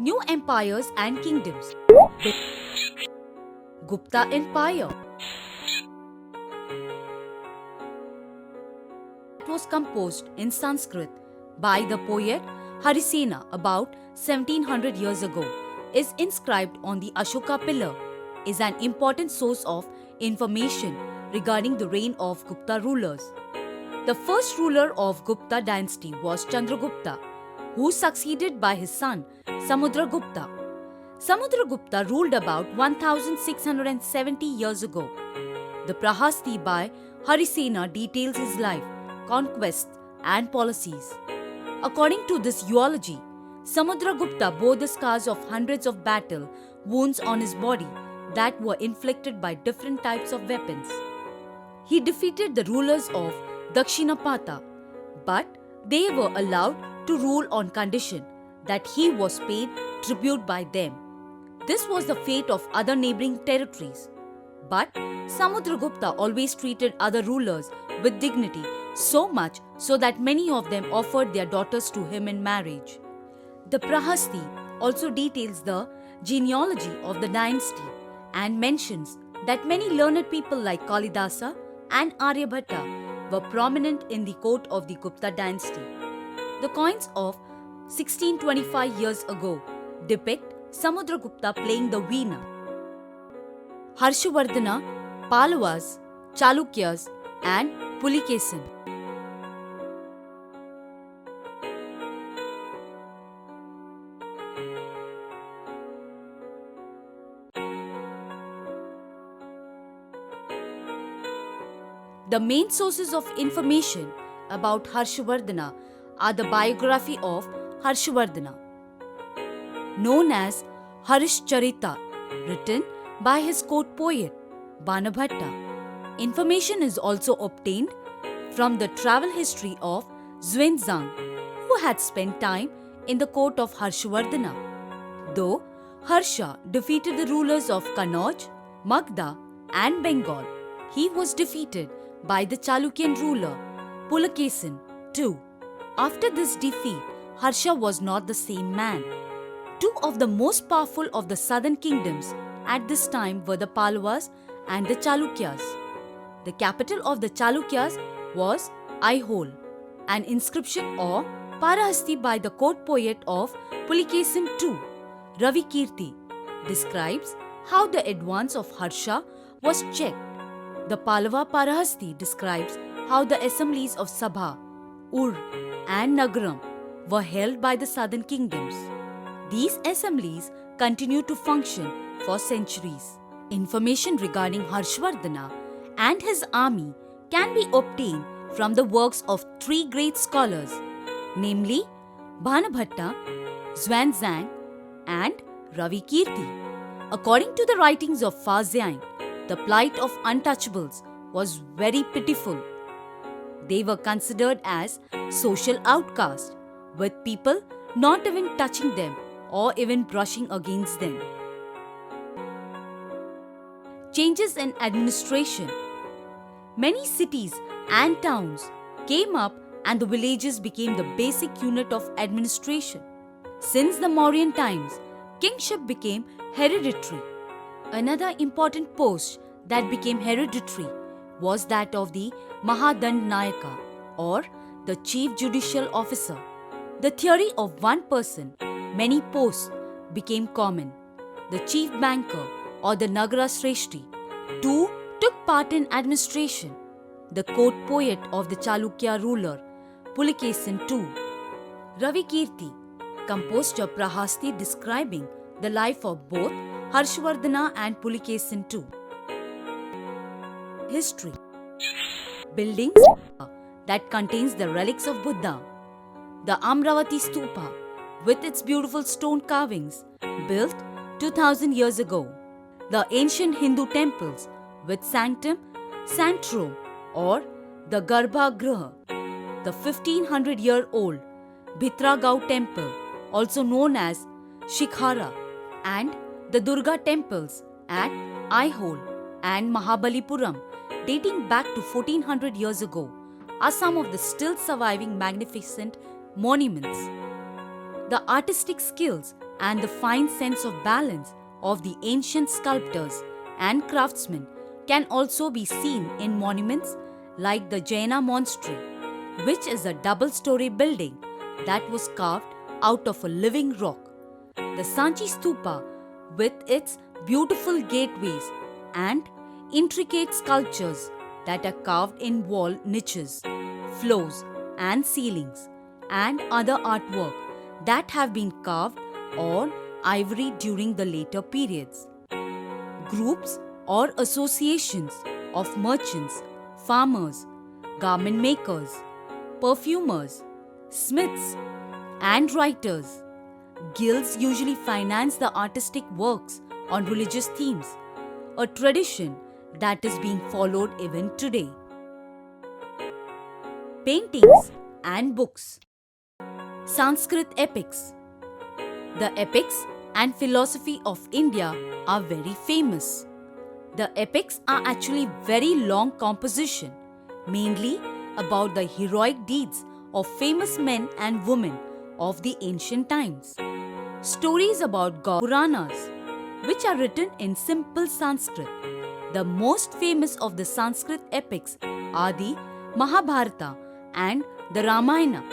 New empires and kingdoms. The Gupta Empire. It was composed in Sanskrit by the poet Harisena about 1700 years ago, is inscribed on the Ashoka pillar, is an important source of information regarding the reign of Gupta rulers. The first ruler of Gupta dynasty was Chandragupta, who succeeded by his son Samudragupta. Samudragupta ruled about 1670 years ago. The Prahasti by Harisena details his life, conquests, and policies. According to this eulogy, Samudragupta bore the scars of hundreds of battle wounds on his body that were inflicted by different types of weapons. He defeated the rulers of Dakshinapata, but they were allowed to rule on condition that he was paid tribute by them. This was the fate of other neighboring territories. But Samudragupta always treated other rulers with dignity, so much so that many of them offered their daughters to him in marriage. The Prahasti also details the genealogy of the dynasty and mentions that many learned people like Kalidasa and Aryabhatta were prominent in the court of the Gupta dynasty. The coins of 1625 years ago depict Samudragupta playing the veena. Harshavardhana, Pallavas, Chalukyas, and Pulikesin. The main sources of information about Harshavardhana are the biography of Harshavardhana, known as Harishcharita, written by his court poet Banabhatta. Information is also obtained from the travel history of Xuanzang, who had spent time in the court of Harshavardhana. Though Harsha defeated the rulers of Kannauj, Magda, and Bengal, he was defeated by the Chalukyan ruler Pulakesin too. After this defeat, Harsha was not the same man. Two of the most powerful of the southern kingdoms at this time were the Pallavas and the Chalukyas. The capital of the Chalukyas was Aihole. An inscription or Parahasti by the court poet of Pulikesin II, Ravi Kirti, describes how the advance of Harsha was checked. The Pallava Parahasti describes how the assemblies of Sabha, Ur, and Nagaram were held by the southern kingdoms. These assemblies continue to function for centuries. Information regarding Harshavardhana and his army can be obtained from the works of three great scholars, namely Banabhatta, Xuanzang, and Ravi Kirti. According to the writings of Fa-Xiang, the plight of untouchables was very pitiful. They were considered as social outcasts, with people not even touching them or even brushing against them. Changes in administration. Many cities and towns came up and the villages became the basic unit of administration. Since the Mauryan times, kingship became hereditary. Another important post that became hereditary was that of the Mahadandnayaka, or the chief judicial officer. The theory of one person, many posts became common. The chief banker or the Nagara Shreshti too took part in administration. The court poet of the Chalukya ruler Pulikesin II, Ravi Kirti, composed a Prahasti describing the life of both Harshavardhana and Pulikesin II. History. Buildings that contains the relics of Buddha. The Amravati Stupa, with its beautiful stone carvings, built 2000 years ago. The ancient Hindu temples with Sanctum Sanctorum or the Garbha Griha. The 1500-year-old Bhitragau temple, also known as Shikhara, and the Durga temples at Aihole and Mahabalipuram, dating back to 1400 years ago, are some of the still surviving magnificent monuments. the artistic skills and the fine sense of balance of the ancient sculptors and craftsmen can also be seen in monuments like the Jaina Monastery, which is a double-story building that was carved out of a living rock. The Sanchi Stupa, with its beautiful gateways and intricate sculptures that are carved in wall niches, floors, and ceilings, and other artwork that have been carved on ivory during the later periods. Groups or associations of merchants, farmers, garment makers, perfumers, smiths, and writers. Guilds usually finance the artistic works on religious themes, a tradition that is being followed even today. Paintings and books. Sanskrit epics. The epics and philosophy of India are very famous. The epics are actually very long composition, mainly about the heroic deeds of famous men and women of the ancient times. Stories about God Puranas, which are written in simple Sanskrit. The most famous of the Sanskrit epics are the Mahabharata and the Ramayana.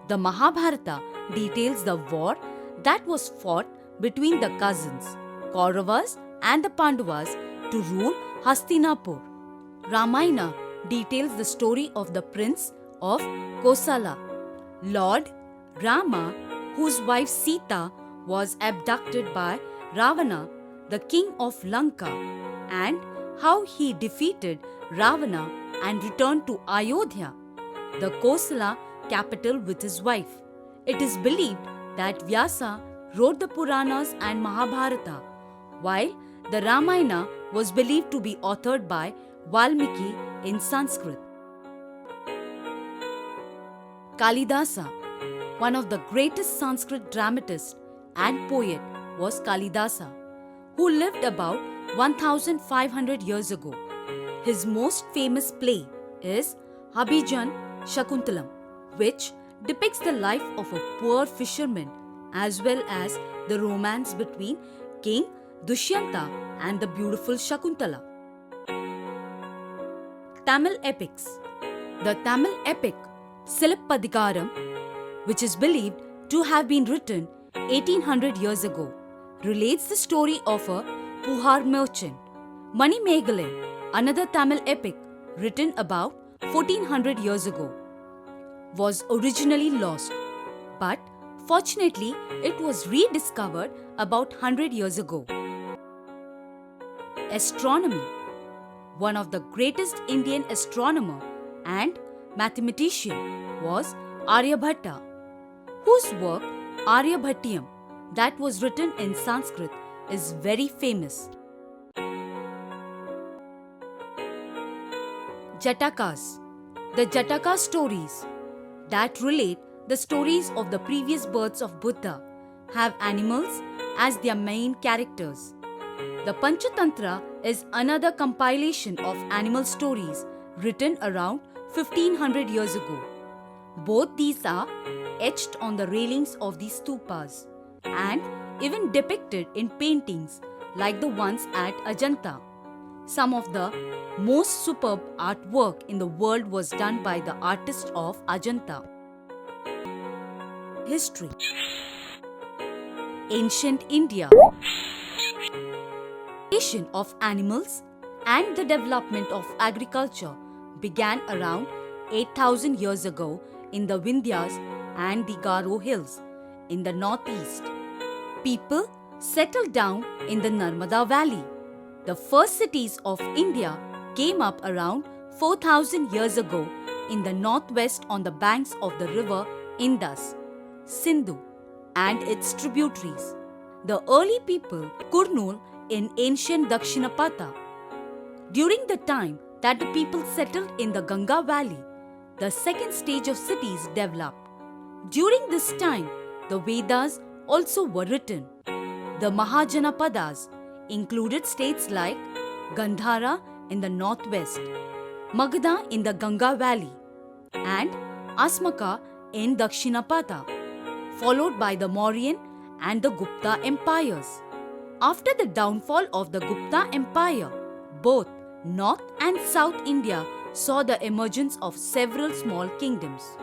The Mahabharata details the war that was fought between the cousins, Kauravas and the Pandavas to rule Hastinapur. Ramayana details the story of the prince of Kosala, Lord Rama, whose wife Sita was abducted by Ravana, the king of Lanka, and how he defeated Ravana and returned to Ayodhya, the Kosala capital, with his wife. It is believed that Vyasa wrote the Puranas and Mahabharata, while the Ramayana was believed to be authored by Valmiki in Sanskrit. Kalidasa, one of the greatest Sanskrit dramatists and poet, was Kalidasa, who lived about 1500 years ago. His most famous play is Abhijan Shakuntalam, which depicts the life of a poor fisherman as well as the romance between King Dushyanta and the beautiful Shakuntala. Tamil epics. The Tamil epic Silappadikaram, which is believed to have been written 1800 years ago, relates the story of a Puhar merchant. Mani Megalai, another Tamil epic written about 1400 years ago, was originally lost, but fortunately it was rediscovered about 100 years ago. Astronomy. One of the greatest Indian astronomer and mathematician was Aryabhatta, whose work Aryabhatyam, that was written in Sanskrit, is very famous. Jatakas. The Jataka stories that relate the stories of the previous births of Buddha have animals as their main characters. The Panchatantra is another compilation of animal stories written around 1500 years ago. Both these are etched on the railings of these stupas and even depicted in paintings like the ones at Ajanta. Some of the most superb artwork in the world was done by the artists of Ajanta. History. Ancient India. The of animals and the development of agriculture began around 8,000 years ago in the Vindhyas and the Garo hills in the northeast. People settled down in the Narmada valley. The first cities of India came up around 4,000 years ago in the northwest on the banks of the river Indus, Sindhu, and its tributaries. The early people Kurnool in ancient Dakshinapata. During the time that the people settled in the Ganga valley, the second stage of cities developed. During this time, the Vedas also were written. The Mahajanapadas included states like Gandhara in the northwest, Magadha in the Ganga valley, and Asmaka in Dakshinapata. followed by the Mauryan and the Gupta empires. After the downfall of the Gupta Empire, both North and South India saw the emergence of several small kingdoms.